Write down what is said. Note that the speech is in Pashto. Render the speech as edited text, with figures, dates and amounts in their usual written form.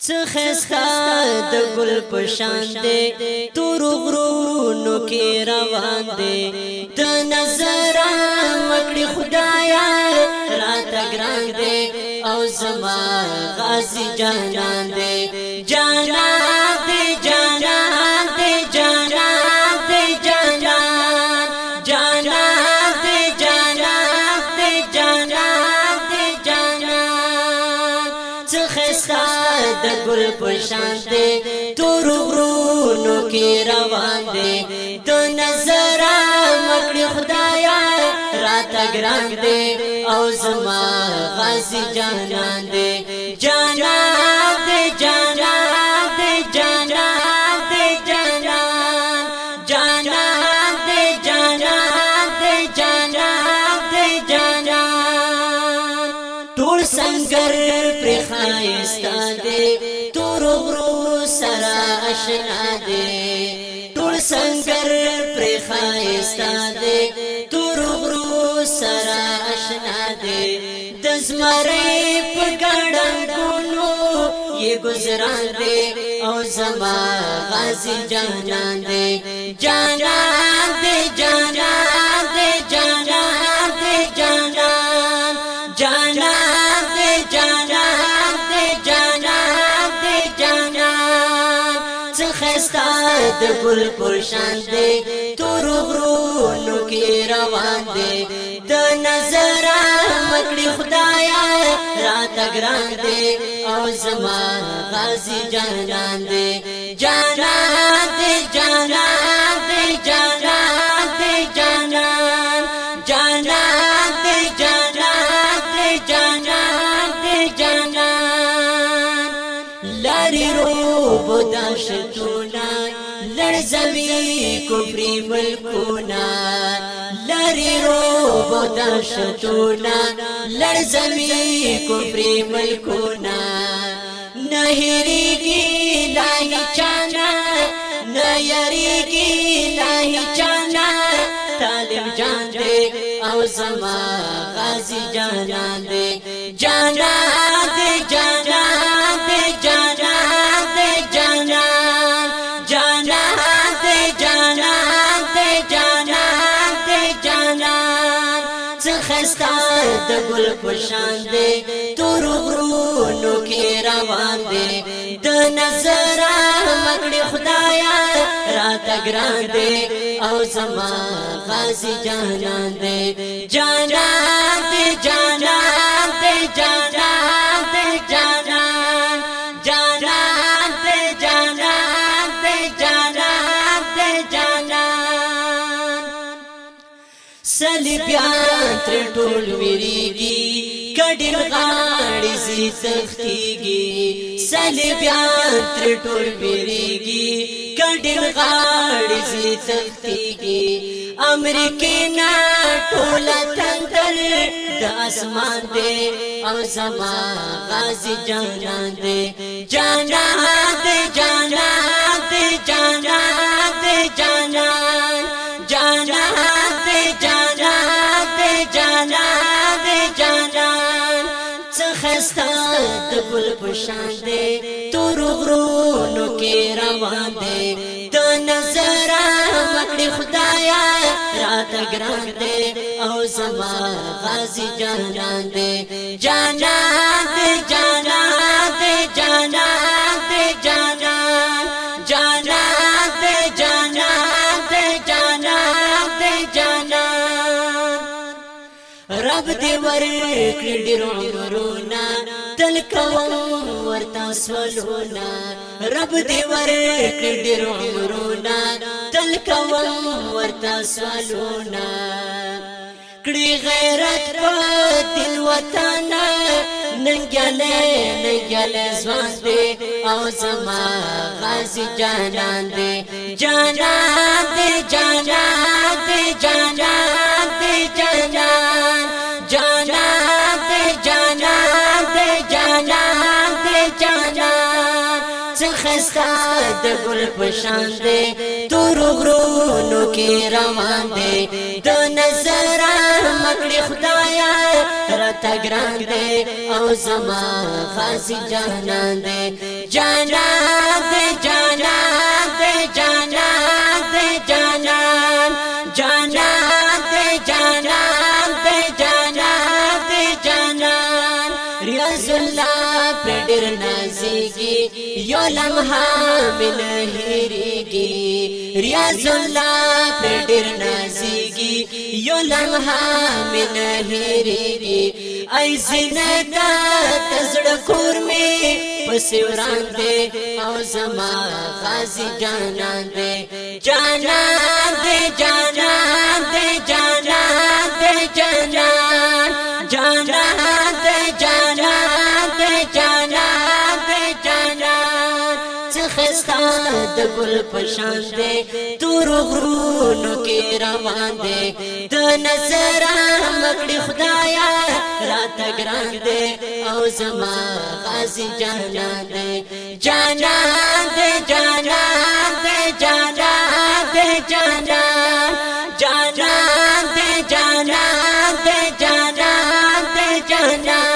څخستا د ګل پشان دے تور غرونو کې روان دے د نظر مکړي خدایا راته ګران دے او زما غازی جانان دے جانان دے جانان دے جانان دے جانان جانان دے جانان دے جانان دے جانان څخستا د ګل پشان دے تور غرونو کې روان دے د نظر مکړي خدایا راته ګران دے او زما غازی جانان دے جانان دے جانان دے جانان دے جانان جانان دے جانان دے جانان دے جانان ټول سنگر پر خایستا دے تور غرو سرا اشنا دے ټول سنگر پر خایستا دے تور غرو سرا اشنا دے دزمرے پگڑنگونو یہ گزران دے او زما غازی جانان دے جانان دے جانان دے جانان دے جانان جانان دے جانان دے جانان دے جانان څخستا د ګل پرشان دے تور غرونو کې روان دے د نظر مکړي خدایا راته ګران دے او زما غازی جانان دے جانان دے جانان دے جانان دے جانان جانان دے جانان دے جانان دے جانان لاری روب داشتونا لرزوی کفری ملکونا لری روب داشتونا لرزوی کفری ملکونا نهریگی لاہی چانا نیریگی لاہی چانا طالب جان دے او زما غازی جانان دے جانان دے جانان دے جانان دے جانان جانان دے جانان دے جانان دے جانان څخستا د ګل پشان دے تور غرونو کې روان دے د نظر مکړي خدایا راته ګران دے او زما غازی جانان دے جانان دے جانان دے جانان دے جانان جانان دے جانان دے جانان دے جانان صلیبیان تر ټول ویریږي کډیر غاړي زی تختیږي صلیبیان تر ټول ویریږي کډیر غاړي زی تختیږي امریکای نا ټول تندر د اسمان دے او زما غازی جانان دے جانان دے جانان دے جانان دے جانان جانان دے جانان دے جانان دے جانان څخستا د ګل پشان دے تور غرونو کې روان دے د نظر مکړي خدایا راته ګران دے او زما غازی جانان دے جانان دے جانان دے جانان دے جانان جانان دے جانان دے جانان دے جانان رب دې ورکړي ډېر عمرونه تل کوم ورته سوالونه رب دې ورکړي ډېر عمرونه تل کوم ورته سوالونه کړي غیرت په دل وطن ننګلې ځوان دې او زما غازی جانان دے جانان دے جانان دے جانان دے جانان جانان دے جانان دے جانان دے جانان خستا د ګل پشان دے تور غرونو کې روان دے د نظر مکړي خدایا راته ګران دے او زما خاص جانان دے جانان دے جانان دے جانان دے جانان جانان دے جانان دے جانان دے جانان ریاض الله پډر نازيږي یو لمحه من هېریږي ریاض الله پډر نازيږي یو لمحه من هېریږي ای زینتا تزړه کور می پسې وران دې او زما غازي جانان دې جانان دې جانان دې جانان دې جانان جانان دې جانان دې جانان دې جانان څخستا د ګل پشان دې تور غرونو کې روان دې د نظر مکړي خدایا راته ګران دې او زما غازي جانان دې جانان دې جانان دې جانان دې جانان جانان دې جانان دې جانان دې جانان